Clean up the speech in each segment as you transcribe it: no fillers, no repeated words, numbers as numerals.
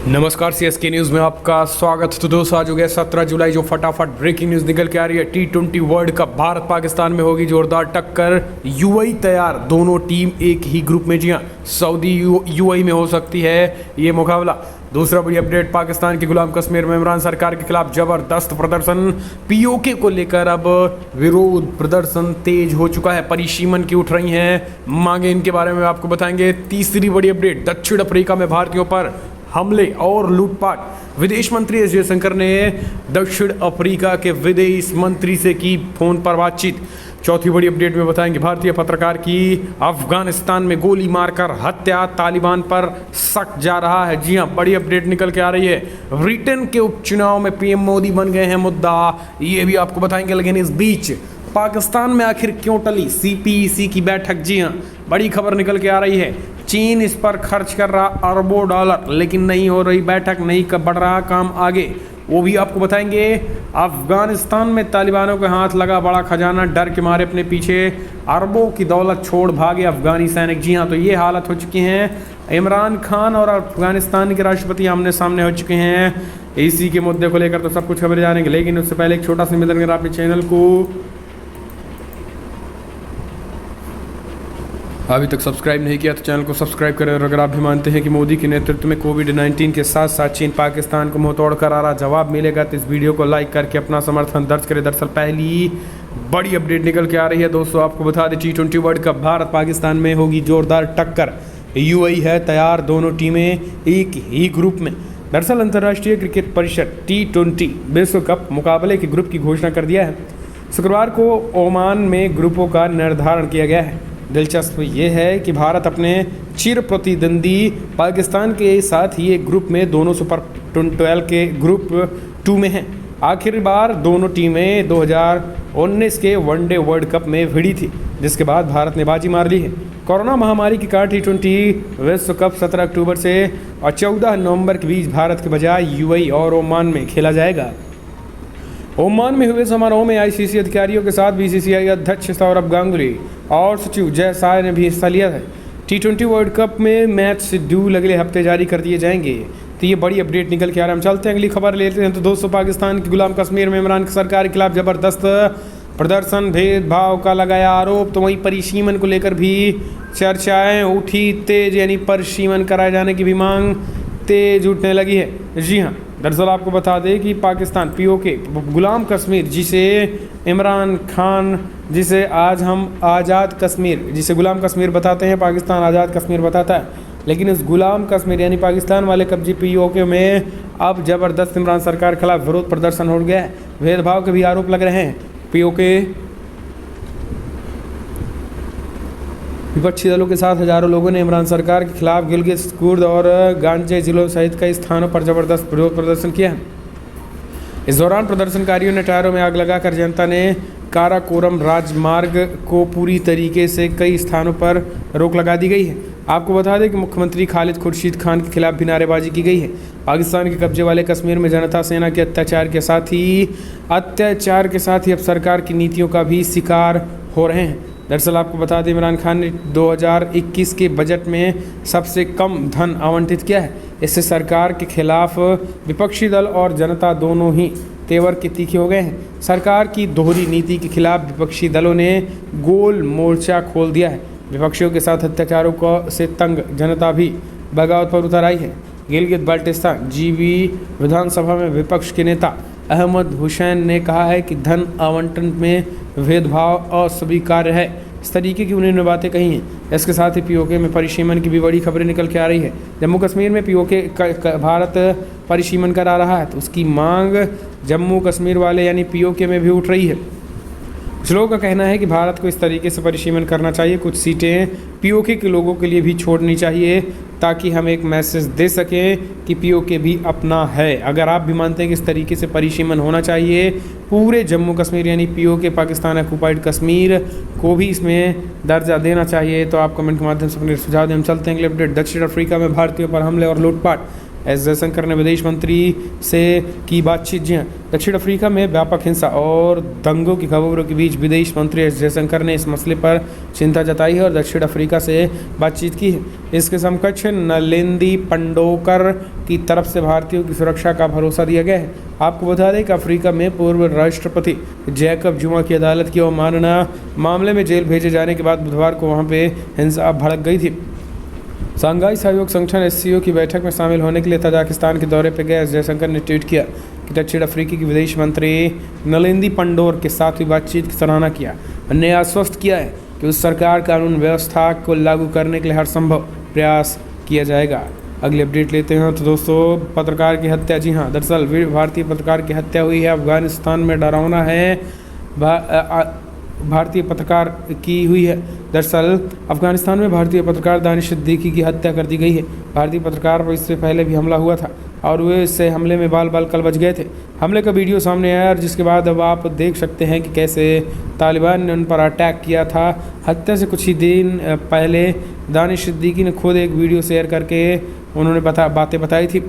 नमस्कार CSK news में आपका स्वागत। तो दोस्तों आज हो गया 17 जुलाई, जो फटाफट ब्रेकिंग न्यूज़ निकल के आ रही है। T20 world cup Bharat Pakistan में होगी जोरदार टक्कर। यूएई तैयार, दोनों टीम एक ही ग्रुप में। जी हाँ, सऊदी यूएई में हो सकती है ये मुकाबला। दूसरा बड़ी अपडेट, पाकिस्तान के गुलाम कश्मीर में इमरान सरकार के खिलाफ जबरदस्त प्रदर्शन। पीओके को लेकर अब विरोध प्रदर्शन तेज हो चुका है। परिसीमन की उठ रही हैं मांगे, इनके बारे में आपको बताएंगे। तीसरी बड़ी अपडेट, दक्षिण अफ्रीका में भारतीयों पर हमले और लूटपाट। विदेश मंत्री एस जयशंकर ने दक्षिण अफ्रीका के विदेश मंत्री से की फोन पर बातचीत। चौथी बड़ी अपडेट में बताएंगे, भारतीय पत्रकार की अफगानिस्तान में गोली मारकर हत्या, तालिबान पर शक जा रहा है। जी हां, बड़ी अपडेट निकल के आ रही है। ब्रिटेन के उपचुनाव में पीएम मोदी बन गए हैं मुद्दा, ये भी आपको बताएंगे। लेकिन इस बीच पाकिस्तान में आखिर क्यों टली सीपीईसी की बैठक? जी हां, बड़ी खबर निकल के आ रही है। चीन इस पर खर्च कर रहा अरबों डॉलर, लेकिन नहीं हो रही बैठक, नहीं बढ़ रहा काम आगे, वो भी आपको बताएंगे। अफगानिस्तान में तालिबानों के हाथ लगा बड़ा खजाना, डर के मारे अपने पीछे अरबों की दौलत छोड़ भागे अफगानी सैनिक। जी हाँ, तो ये हालत हो चुकी हैं। इमरान खान और अफगानिस्तान के राष्ट्रपति आमने सामने हो चुके हैं। इसी के मुद्दे को लेकर तो सब कुछ खबरें जानेंगे, लेकिन उससे पहले एक छोटा सा निवेदन, अगर आपने चैनल को अभी तक सब्सक्राइब नहीं किया तो चैनल को सब्सक्राइब करें। और अगर आप भी मानते हैं कि मोदी के नेतृत्व में कोविड-19 के साथ साथ चीन पाकिस्तान को मुंह तोड़ करारा जवाब मिलेगा, तो इस वीडियो को लाइक करके अपना समर्थन दर्ज करें। दरअसल पहली बड़ी अपडेट निकल के आ रही है दोस्तों, आपको बता दें T20 world cup Bharat Pakistan में होगी जोरदार टक्कर। यूएई है तैयार, दोनों टीमें एक ही ग्रुप में। दरअसल अंतर्राष्ट्रीय क्रिकेट परिषद T20 विश्व कप मुकाबले के ग्रुप की घोषणा कर दिया है। शुक्रवार को ओमान में ग्रुपों का निर्धारण किया गया है। दिलचस्प ये है कि भारत अपने चिर प्रतिद्वंदी पाकिस्तान के साथ ही एक ग्रुप में, दोनों सुपर 12 के ग्रुप 2 में हैं। आखिर बार दोनों टीमें 2019 के वनडे वर्ल्ड कप में भिड़ी थी, जिसके बाद भारत ने बाजी मार ली है। कोरोना महामारी के कारण T20 विश्व कप 17 अक्टूबर से और 14 नवंबर के बीच भारत के बजाय यूएई और ओमान में खेला जाएगा। ओमान में हुए समारोह में आईसीसी अधिकारियों के साथ बीसीसीआई अध्यक्ष सौरभ गांगुली और सचिव जय शाह ने भी हिस्सा लिया है। T20 वर्ल्ड कप में मैच शेड्यूल अगले हफ्ते जारी कर दिए जाएंगे। तो ये बड़ी अपडेट निकल के आ रहा है। हम चलते हैं अगली खबर लेते हैं। तो दोस्तों, पाकिस्तान के गुलाम कश्मीर में इमरान सरकार के खिलाफ जबरदस्त प्रदर्शन, भेदभाव का लगाया आरोप। तो वहीं परिसीमन को लेकर भी चर्चाएँ उठी तेज, यानी परिसीमन कराए जाने की भी मांग तेज उठने लगी है। जी हाँ, दरअसल आपको बता दें कि पाकिस्तान पीओके गुलाम कश्मीर, जिसे इमरान खान, जिसे आज हम आज़ाद कश्मीर, जिसे गुलाम कश्मीर बताते हैं, पाकिस्तान आज़ाद कश्मीर बताता है, लेकिन इस गुलाम कश्मीर यानी पाकिस्तान वाले कब्जे पीओके में अब ज़बरदस्त इमरान सरकार के खिलाफ विरोध प्रदर्शन हो गया है। भेदभाव के भी आरोप लग रहे हैं। पीओके विपक्षी दलों के साथ हजारों लोगों ने इमरान सरकार के खिलाफ गिलगित, कुर्द और गांजे जिलों सहित कई स्थानों पर जबरदस्त विरोध प्रदर्शन किया है। इस दौरान प्रदर्शनकारियों ने टायरों में आग लगाकर जनता ने काराकोरम राजमार्ग को पूरी तरीके से कई स्थानों पर रोक लगा दी गई है। आपको बता दें कि मुख्यमंत्री खालिद खुर्शीद खान के खिलाफ भी नारेबाजी की गई है। पाकिस्तान के कब्जे वाले कश्मीर में जनता सेना के अत्याचार के साथ ही अब सरकार की नीतियों का भी शिकार हो रहे हैं। दरअसल आपको बता दें, इमरान खान ने 2021 के बजट में सबसे कम धन आवंटित किया है। इससे सरकार के खिलाफ विपक्षी दल और जनता दोनों ही तेवर के तीखे हो गए हैं। सरकार की दोहरी नीति के खिलाफ विपक्षी दलों ने गोल मोर्चा खोल दिया है। विपक्षियों के साथ अत्याचारों को से तंग जनता भी बगावत पर उतर आई है। गिलगित बाल्टिस्तान जीबी विधानसभा में विपक्ष के नेता अहमद हुसैन ने कहा है कि धन आवंटन में भेदभाव अस्वीकार्य है। इस तरीके की उन्होंने बातें कही हैं। इसके साथ ही पीओके में परिसीमन की भी बड़ी खबरें निकल के आ रही है। जम्मू कश्मीर में पीओके भारत परिसीमन करा रहा है, तो उसकी मांग जम्मू कश्मीर वाले यानी पीओके में भी उठ रही है। कुछ लोगों का कहना है कि भारत को इस तरीके से परिसीमन करना चाहिए, कुछ सीटें पीओके के लोगों के लिए भी छोड़नी चाहिए, ताकि हम एक मैसेज दे सकें कि पीओके भी अपना है। अगर आप भी मानते हैं कि इस तरीके से परिसीमन होना चाहिए, पूरे जम्मू कश्मीर यानी पीओके पाकिस्तान ऑक्युपाइड कश्मीर को भी इसमें दर्जा देना चाहिए, तो आप कमेंट के माध्यम से अपने सुझाव दें। हम चलते हैं अगले अपडेट। दक्षिण अफ्रीका में भारतीयों पर हमले और लूटपाट। एस जयशंकर ने विदेश मंत्री से की बातचीत। जी हाँ, दक्षिण अफ्रीका में व्यापक हिंसा और दंगों की खबरों के बीच विदेश मंत्री एस जयशंकर ने इस मसले पर चिंता जताई है और दक्षिण अफ्रीका से बातचीत की है। इसके समकक्ष नलिंदी पंडोकर की तरफ से भारतीयों की सुरक्षा का भरोसा दिया गया है। आपको बता दें कि अफ्रीका में पूर्व राष्ट्रपति जैकब जुमा की अदालत की अवमानना मामले में जेल भेजे जाने के बाद बुधवार को वहां पे हिंसा भड़क गई थी। शंघाई सहयोग संगठन एससीओ की बैठक में शामिल होने के लिए तजाकिस्तान के दौरे पर गए एस जयशंकर ने ट्वीट किया कि दक्षिण अफ्रीका की विदेश मंत्री नलिंदी पंडोर के साथ हुई बातचीत की सराहना किया। उन्होंने आश्वस्त किया है कि उस सरकार कानून व्यवस्था को लागू करने के लिए हर संभव प्रयास किया जाएगा। अगली अपडेट लेते हैं तो दोस्तों, पत्रकार की हत्या। जी हाँ, दरअसल भारतीय पत्रकार की हत्या हुई है। अफगानिस्तान में डरावना है भारतीय पत्रकार की हुई है। दरअसल अफगानिस्तान में भारतीय पत्रकार दानिश सिद्दीकी की हत्या कर दी गई है। भारतीय पत्रकार पर इससे पहले भी हमला हुआ था और वे इससे हमले में बाल बाल कल बच गए थे। हमले का वीडियो सामने आया और जिसके बाद अब आप देख सकते हैं कि कैसे तालिबान ने उन पर अटैक किया था। हत्या से कुछ ही दिन पहले दानिश सिद्दीकी ने खुद एक वीडियो शेयर करके उन्होंने बातें बताई थी।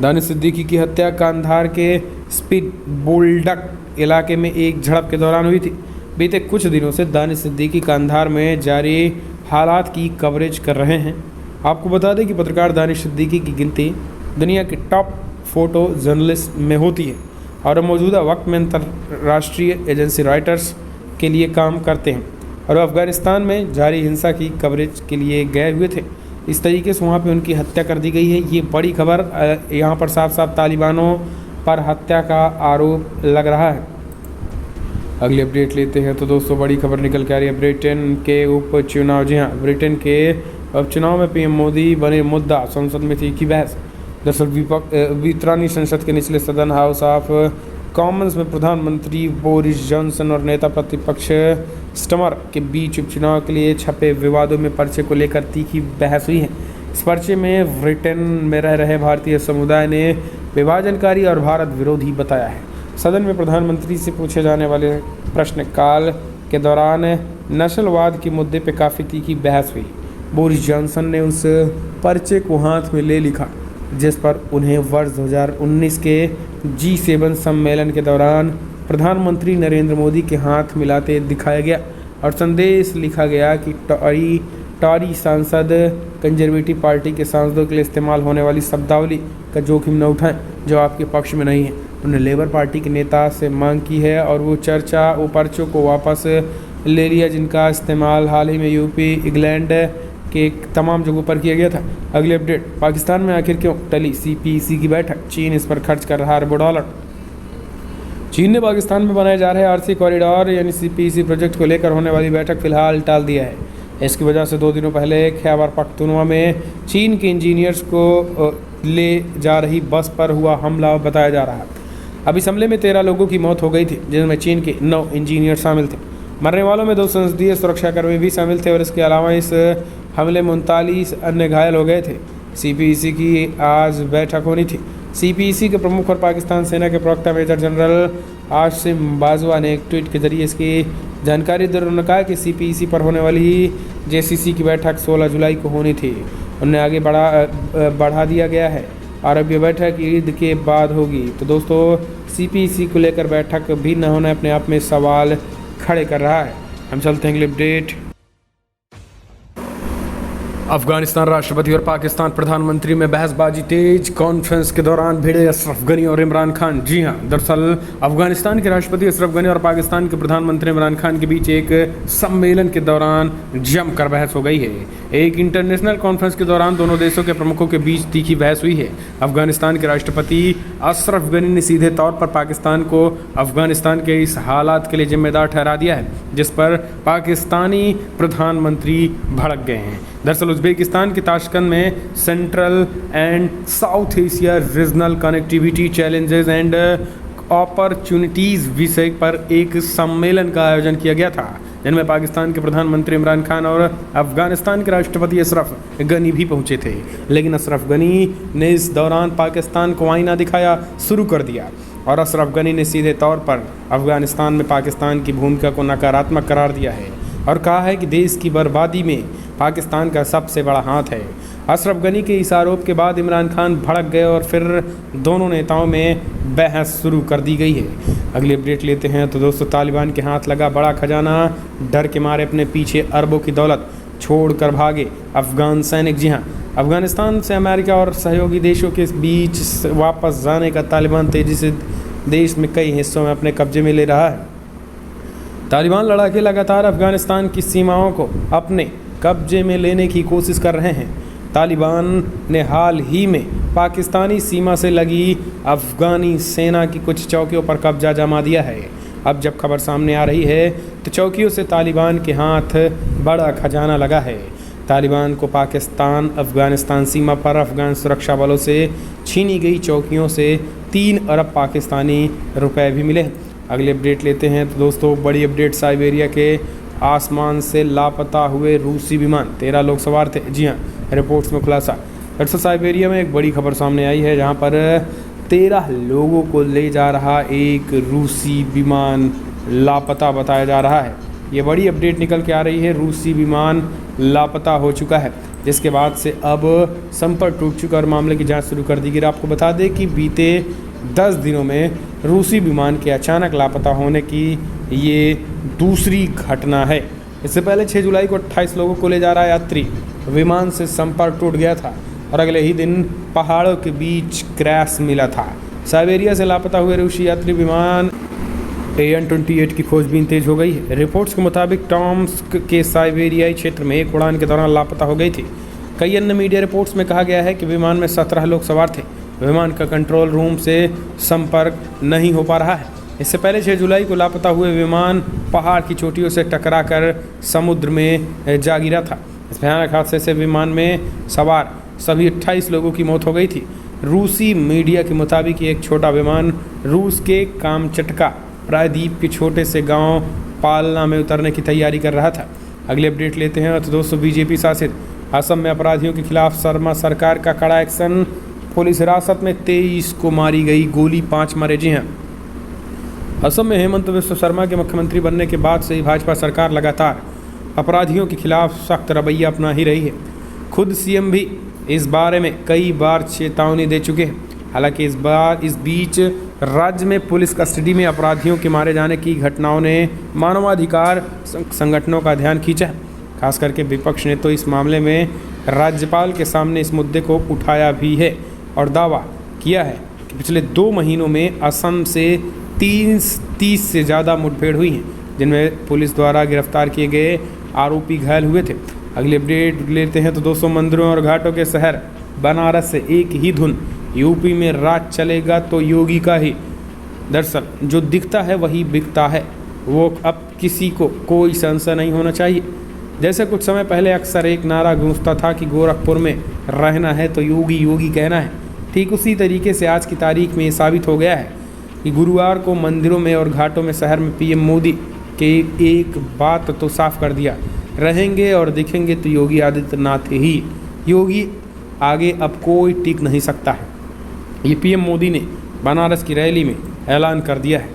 दानिश सिद्दीकी की हत्या कांधार के स्पीड बोल्डक इलाके में एक झड़प के दौरान हुई थी। बीते कुछ दिनों से दानिश सिद्दीकी कांधार में जारी हालात की कवरेज कर रहे हैं। आपको बता दें कि पत्रकार दानिश सिद्दीकी की गिनती दुनिया के टॉप फोटो जर्नलिस्ट में होती है और मौजूदा वक्त में अंतर्राष्ट्रीय एजेंसी रॉयटर्स के लिए काम करते हैं और अफगानिस्तान में जारी हिंसा की कवरेज के लिए गए हुए थे। इस तरीके से वहाँ पे उनकी हत्या कर दी गई है। ये बड़ी खबर, यहाँ पर साफ साफ तालिबानों पर हत्या का आरोप लग रहा है। अगली अपडेट लेते हैं तो दोस्तों, बड़ी खबर निकल के आ रही है ब्रिटेन के उपचुनाव। जी हाँ, ब्रिटेन के उपचुनाव में पीएम मोदी बने मुद्दा, संसद में तीखी बहस। दरअसल ब्रितानी संसद के निचले सदन हाउस ऑफ कॉमन्स में प्रधानमंत्री बोरिस जॉनसन और नेता प्रतिपक्ष स्टमर के बीच उपचुनाव के लिए छपे विवादों में पर्चे को लेकर तीखी बहस हुई है। इस पर्चे में ब्रिटेन में रह रहे भारतीय समुदाय ने विभाजनकारी और भारत विरोधी बताया है। सदन में प्रधानमंत्री से पूछे जाने वाले प्रश्नकाल के दौरान नस्लवाद के मुद्दे पर काफ़ी तीखी बहस हुई। बोरिस जॉनसन ने उस पर्चे को हाथ में ले लिखा जिस पर उन्हें वर्ष 2019 के G7 सम्मेलन के दौरान प्रधानमंत्री नरेंद्र मोदी के हाथ मिलाते दिखाया गया और संदेश लिखा गया कि टॉरी सांसद कंजर्वेटिव पार्टी के सांसदों के लिए इस्तेमाल होने वाली शब्दावली का जोखिम न उठाएं जो आपके पक्ष में नहीं है। उन्होंने लेबर पार्टी के नेता से मांग की है और वो पर्चों को वापस ले लिया जिनका इस्तेमाल हाल ही में यूपी, इंग्लैंड के तमाम जगहों पर किया गया था। अगली अपडेट, पाकिस्तान में आखिर क्यों टली CPEC की बैठक, चीन इस पर खर्च कर रहा अरबों डॉलर। चीन ने पाकिस्तान में बनाए जा रहे आरसी कॉरिडोर यानी CPEC प्रोजेक्ट को लेकर होने वाली बैठक फिलहाल टाल दिया है। इसकी वजह से 2 दिनों पहले खैबर पख्तूनख्वा में चीन के इंजीनियर्स को ले जा रही बस पर हुआ हमला बताया जा रहा है। अब इस हमले में 13 लोगों की मौत हो गई थी जिनमें चीन के 9 इंजीनियर शामिल थे। मरने वालों में 2 संसदीय सुरक्षाकर्मी भी शामिल थे और इसके अलावा इस हमले में 39 अन्य घायल हो गए थे। CPEC की आज बैठक होनी थी। CPEC के प्रमुख और पाकिस्तान सेना के प्रवक्ता मेजर जनरल आसिम बाजवा ने एक ट्वीट के जरिए इसकी जानकारी दी। उन्होंने कहा कि CPEC पर होने वाली JCC की बैठक 16 जुलाई को होनी थी। उन्हें आगे बढ़ा दिया गया है और अब ये बैठक ईद के बाद होगी। तो दोस्तों, CPEC को लेकर बैठक भी न होना अपने आप में सवाल खड़े कर रहा है। हम चलते हैं अगली अपडेट। अफगानिस्तान राष्ट्रपति और पाकिस्तान प्रधानमंत्री में बहसबाजी तेज, कॉन्फ्रेंस के दौरान भिड़े अशरफ गनी और इमरान खान। जी हां, दरअसल अफगानिस्तान के राष्ट्रपति अशरफ गनी और पाकिस्तान के प्रधानमंत्री इमरान खान के बीच एक सम्मेलन के दौरान जमकर बहस हो गई है। एक इंटरनेशनल कॉन्फ्रेंस के दौरान दोनों देशों के प्रमुखों के बीच तीखी बहस हुई है। अफगानिस्तान के राष्ट्रपति अशरफ गनी ने सीधे तौर पर पाकिस्तान को अफगानिस्तान के इस हालात के लिए जिम्मेदार ठहरा दिया है जिस पर पाकिस्तानी प्रधानमंत्री भड़क गए हैं। दरअसल उज्बेकिस्तान के ताशकंद में central and south Asia regional connectivity challenges and opportunities विषय पर एक सम्मेलन का आयोजन किया गया था जिनमें पाकिस्तान के प्रधानमंत्री इमरान खान और अफगानिस्तान के राष्ट्रपति अशरफ गनी भी पहुंचे थे। लेकिन अशरफ गनी ने इस दौरान पाकिस्तान को आईना दिखाया शुरू कर दिया और अशरफ गनी ने सीधे तौर पर अफगानिस्तान में पाकिस्तान की भूमिका को नकारात्मक करार दिया है और कहा है कि देश की बर्बादी में पाकिस्तान का सबसे बड़ा हाथ है। अशरफ गनी के इस आरोप के बाद इमरान खान भड़क गए और फिर दोनों नेताओं में बहस शुरू कर दी गई है। अगली अपडेट लेते हैं तो दोस्तों, तालिबान के हाथ लगा बड़ा खजाना, डर के मारे अपने पीछे अरबों की दौलत छोड़कर भागे अफगान सैनिक। जी हाँ, अफगानिस्तान से अमेरिका और सहयोगी देशों के बीच वापस जाने का तालिबान तेजी से देश में कई हिस्सों में अपने कब्जे में ले रहा है। तालिबान लड़ाके लगातार अफगानिस्तान की सीमाओं को अपने कब्जे में लेने की कोशिश कर रहे हैं। तालिबान ने हाल ही में पाकिस्तानी सीमा से लगी अफगानी सेना की कुछ चौकियों पर कब्जा जमा दिया है। अब जब खबर सामने आ रही है तो चौकियों से तालिबान के हाथ बड़ा खजाना लगा है। तालिबान को पाकिस्तान अफगानिस्तान सीमा पर अफगान सुरक्षा बलों से छीनी गई चौकियों से 3 अरब पाकिस्तानी रुपए भी मिले। अगली अपडेट लेते हैं तो दोस्तों, बड़ी अपडेट, साइबेरिया के आसमान से लापता हुए रूसी विमान, 13 लोग सवार थे। जी हाँ, रिपोर्ट्स में खुलासा। दरअसल साइबेरिया में एक बड़ी खबर सामने आई है जहां पर 13 लोगों को ले जा रहा एक रूसी विमान लापता बताया जा रहा है। ये बड़ी अपडेट निकल के आ रही है, रूसी विमान लापता हो चुका है, जिसके बाद से अब संपर्क टूट चुका और मामले की जांच शुरू कर दी गई। आपको बता दें कि बीते 10 दिनों में रूसी विमान के अचानक लापता होने की ये दूसरी घटना है। इससे पहले 6 जुलाई को 28 लोगों को ले जा रहा यात्री विमान से संपर्क टूट गया था और अगले ही दिन पहाड़ों के बीच क्रैश मिला था। साइबेरिया से लापता हुए रूसी यात्री विमान AN-28 की खोजबीन तेज हो गई है। रिपोर्ट्स के मुताबिक टॉम्स्क के साइबेरियाई क्षेत्र में एक उड़ान के दौरान लापता हो गई थी। कई अन्य मीडिया रिपोर्ट्स में कहा गया है कि विमान में 17 लोग सवार थे। विमान का कंट्रोल रूम से संपर्क नहीं हो पा रहा है। इससे पहले 6 जुलाई को लापता हुए विमान पहाड़ की चोटियों से टकराकर समुद्र में जा गिरा था। इस भयानक हादसे से विमान में सवार सभी 28 लोगों की मौत हो गई थी। रूसी मीडिया के मुताबिक एक छोटा विमान रूस के कामचटका प्रायद्वीप के छोटे से गांव पालना में उतरने की तैयारी कर रहा था। अगले अपडेट लेते हैं तो दोस्तों, बीजेपी शासित असम में अपराधियों के खिलाफ शर्मा सरकार का कड़ा एक्शन। पुलिस हिरासत में 23 को मारी गई गोली, 5 मरे। जी हाँ, असम में हेमंत बिस्वा शर्मा के मुख्यमंत्री बनने के बाद से ही भाजपा सरकार लगातार अपराधियों के खिलाफ सख्त रवैया अपना ही रही है। खुद सीएम भी इस बारे में कई बार चेतावनी दे चुके हैं। हालांकि इस बीच राज्य में पुलिस कस्टडी में अपराधियों के मारे जाने की घटनाओं ने मानवाधिकार संगठनों का ध्यान खींचा है। खास करके विपक्ष ने तो इस मामले में राज्यपाल के सामने इस मुद्दे को उठाया भी है और दावा किया है कि पिछले 2 महीनों में असम से 30 से ज़्यादा मुठभेड़ हुई हैं, जिनमें पुलिस द्वारा गिरफ्तार किए गए आरोपी घायल हुए थे। अगली अपडेट लेते हैं तो दोस्तों, मंदिरों और घाटों के शहर बनारस से एक ही धुन, यूपी में राज चलेगा तो योगी का ही। दरअसल जो दिखता है वही बिकता है, वो अब किसी को कोई संशय नहीं होना चाहिए। जैसे कुछ समय पहले अक्सर एक नारा गूंजता था कि गोरखपुर में रहना है तो योगी योगी कहना है, ठीक उसी तरीके से आज की तारीख में ये साबित हो गया है कि गुरुवार को मंदिरों में और घाटों में शहर में पीएम मोदी के एक बात तो साफ कर दिया, रहेंगे और दिखेंगे तो योगी आदित्यनाथ ही। योगी आगे अब कोई टिक नहीं सकता है, ये पीएम मोदी ने बनारस की रैली में ऐलान कर दिया है।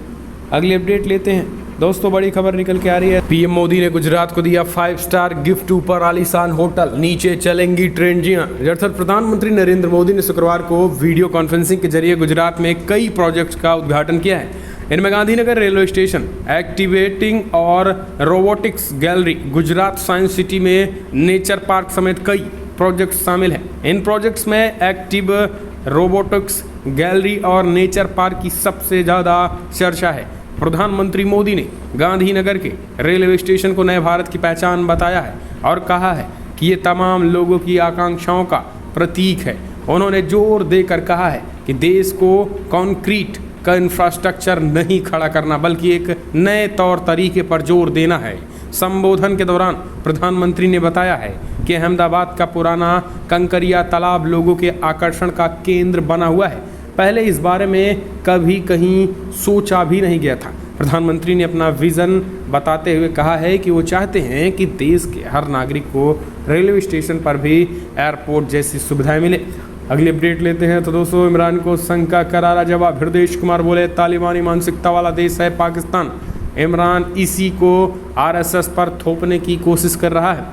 अगली अपडेट लेते हैं दोस्तों, बड़ी खबर निकल के आ रही है। पीएम मोदी ने गुजरात को दिया 5 स्टार गिफ्ट, ऊपर आलीशान होटल, नीचे चलेंगी ट्रेन। जी हाँ, दरअसल प्रधानमंत्री नरेंद्र मोदी ने शुक्रवार को वीडियो कॉन्फ्रेंसिंग के जरिए गुजरात में कई प्रोजेक्ट्स का उद्घाटन किया है। इनमें गांधीनगर रेलवे स्टेशन, एक्टिवेटिंग और robotics gallery, Gujarat science city में नेचर पार्क समेत कई प्रोजेक्ट्स शामिल हैं। इन प्रोजेक्ट्स में एक्टिव रोबोटिक्स गैलरी और नेचर पार्क की सबसे ज़्यादा चर्चा है। प्रधानमंत्री मोदी ने गांधीनगर के रेलवे स्टेशन को नए भारत की पहचान बताया है और कहा है कि ये तमाम लोगों की आकांक्षाओं का प्रतीक है। उन्होंने जोर देकर कहा है कि देश को कंक्रीट का इंफ्रास्ट्रक्चर नहीं खड़ा करना बल्कि एक नए तौर तरीके पर जोर देना है। संबोधन के दौरान प्रधानमंत्री ने बताया है कि अहमदाबाद का पुराना कंकरिया तालाब लोगों के आकर्षण का केंद्र बना हुआ है। पहले इस बारे में कभी कहीं सोचा भी नहीं गया था। प्रधानमंत्री ने अपना विज़न बताते हुए कहा है कि वो चाहते हैं कि देश के हर नागरिक को रेलवे स्टेशन पर भी एयरपोर्ट जैसी सुविधाएं मिले। अगली अपडेट लेते हैं तो दोस्तों, इमरान को संघ का करारा जवाब। हृदय कुमार बोले, तालिबानी मानसिकता वाला देश है पाकिस्तान। इमरान इसी को आरएसएस पर थोपने की कोशिश कर रहा है।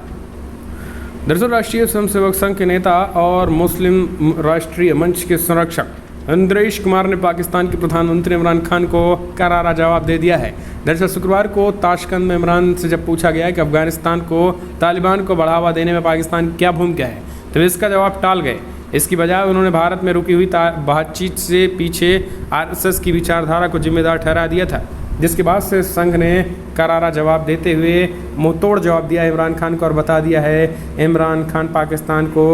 दरअसल राष्ट्रीय स्वयंसेवक संघ के नेता और मुस्लिम राष्ट्रीय मंच के संरक्षक इंद्रेश कुमार ने पाकिस्तान के प्रधानमंत्री इमरान खान को करारा जवाब दे दिया है। दरअसल शुक्रवार को ताशकंद में इमरान से जब पूछा गया कि अफगानिस्तान को तालिबान को बढ़ावा देने में पाकिस्तान की क्या भूमिका है, तो इसका जवाब टाल गए। इसकी बजाय उन्होंने भारत में रुकी हुई बातचीत से पीछे आरएसएस की विचारधारा को जिम्मेदार ठहरा दिया था, जिसके बाद से संघ ने करारा जवाब देते हुए मुंहतोड़ जवाब दिया इमरान खान को और बता दिया है इमरान खान पाकिस्तान को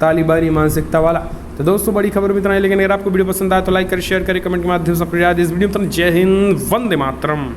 तालिबानी मानसिकता वाला। तो दोस्तों बड़ी खबर भी इतना है, लेकिन अगर आपको वीडियो पसंद आए तो लाइक करें, शेयर करें, कमेंट के माध्यम से अपनी राय इस वीडियो में। जय हिंद, वंदे मातरम।